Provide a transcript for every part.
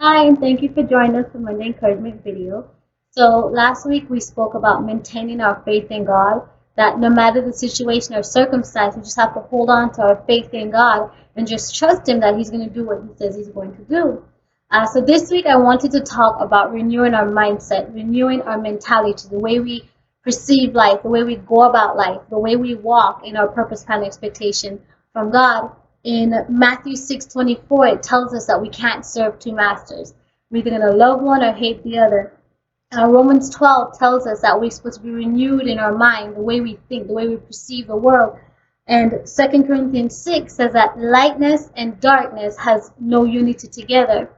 Hi, and thank you for joining us for Monday Encouragement video. So last week we spoke about maintaining our faith in God, that no matter the situation or circumstance, we just have to hold on to our faith in God and just trust Him that He's going to do what He says He's going to do. So this week I wanted to talk about renewing our mindset, renewing our mentality, the way we perceive life, the way we go about life, the way we walk in our purpose, plan, expectation from God. In Matthew 6:24, it tells us that we can't serve two masters. We're either going to love one or hate the other. Romans 12 tells us that we're supposed to be renewed in our mind, the way we think, the way we perceive the world. And 2 Corinthians 6 says that lightness and darkness has no unity together.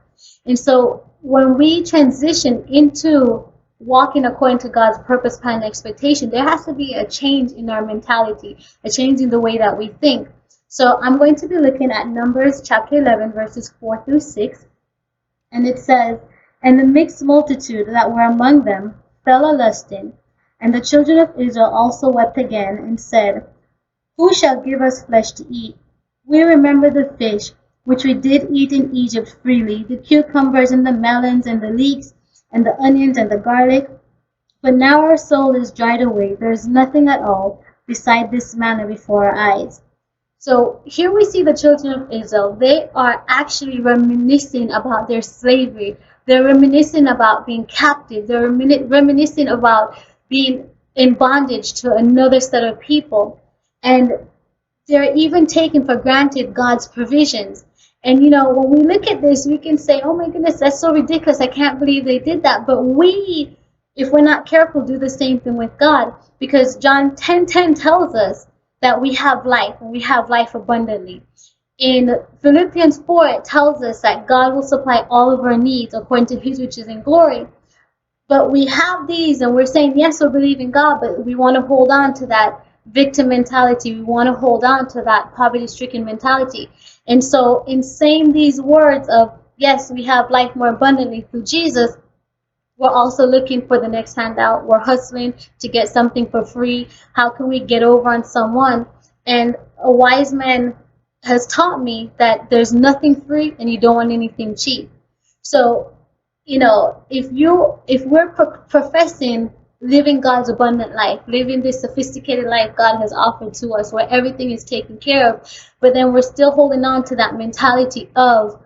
And so when we transition into walking according to God's purpose, plan, and expectation, there has to be a change in our mentality, a change in the way that we think. So I'm going to be looking at Numbers chapter 11, verses 4 through 6. And it says, "And the mixed multitude that were among them fell a lusting, and the children of Israel also wept again, and said, Who shall give us flesh to eat? We remember the fish, which we did eat in Egypt freely, the cucumbers and the melons and the leeks, and the onions and the garlic. But now our soul is dried away, there is nothing at all beside this manna before our eyes." So here we see the children of Israel. They are actually reminiscing about their slavery. They're reminiscing about being captive. They're reminiscing about being in bondage to another set of people. And they're even taking for granted God's provisions. And when we look at this, we can say, oh my goodness, that's so ridiculous. I can't believe they did that. But we, if we're not careful, do the same thing with God. Because John 10:10 tells us that we have life, and we have life abundantly. In Philippians 4, it tells us that God will supply all of our needs according to His riches and glory. But we have these, and we're saying, yes, we believe in God, but we want to hold on to that victim mentality. We want to hold on to that poverty-stricken mentality. And so in saying these words of, yes, we have life more abundantly through Jesus, we're also looking for the next handout. We're hustling to get something for free. How can we get over on someone? And a wise man has taught me that there's nothing free and you don't want anything cheap. So, if we're professing living God's abundant life, living this sophisticated life God has offered to us where everything is taken care of, but then we're still holding on to that mentality of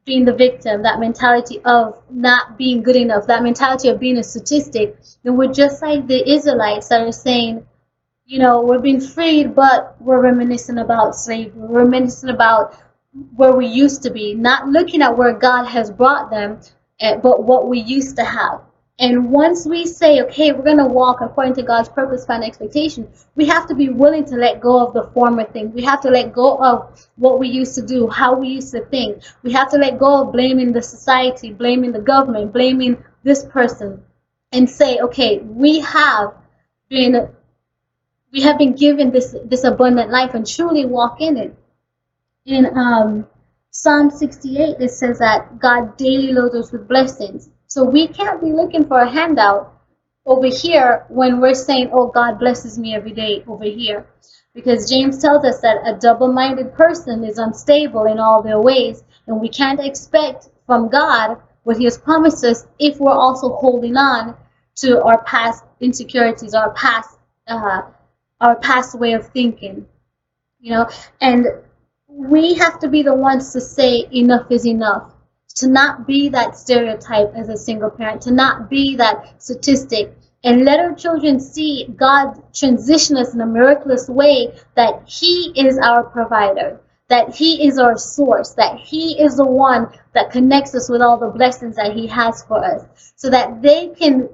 being the victim, that mentality of not being good enough, that mentality of being a statistic, then we're just like the Israelites that are saying, we're being freed, but we're reminiscing about slavery. We're reminiscing about where we used to be, not looking at where God has brought them, but what we used to have. And once we say, okay, we're going to walk according to God's purpose, plan, expectation, we have to be willing to let go of the former things. We have to let go of what we used to do, how we used to think. We have to let go of blaming the society, blaming the government, blaming this person, and say, okay, been we have been given this abundant life and truly walk in it. In Psalm 68, it says that God daily loads us with blessings. So we can't be looking for a handout over here when we're saying, oh, God blesses me every day over here. Because James tells us that a double-minded person is unstable in all their ways, and we can't expect from God what He has promised us if we're also holding on to our past insecurities, uh, our past way of thinking, and we have to be the ones to say enough is enough, to not be that stereotype as a single parent, to not be that statistic, and let our children see God transition us in a miraculous way, that He is our provider, that He is our source, that He is the one that connects us with all the blessings that He has for us, so that they can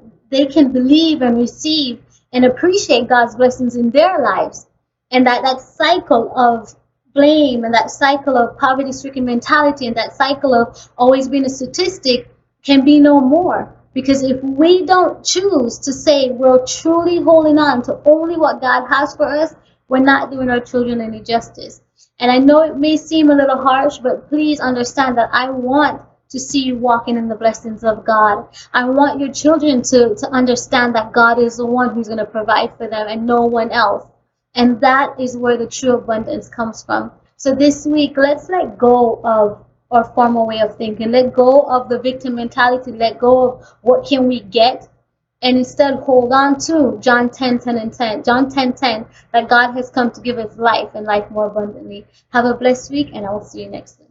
believe and receive and appreciate God's blessings in their lives, and that cycle of blame and that cycle of poverty-stricken mentality and that cycle of always being a statistic can be no more. Because if we don't choose to say we're truly holding on to only what God has for us, we're not doing our children any justice. And I know it may seem a little harsh, but please understand that I want to see you walking in the blessings of God. I want your children to understand that God is the one who's going to provide for them and no one else. And that is where the true abundance comes from. So this week, let's let go of or formal way of thinking. Let go of the victim mentality. Let go of what can we get, and instead hold on to John 10:10 and 10. John 10:10, that God has come to give us life and life more abundantly. Have a blessed week, and I will see you next week.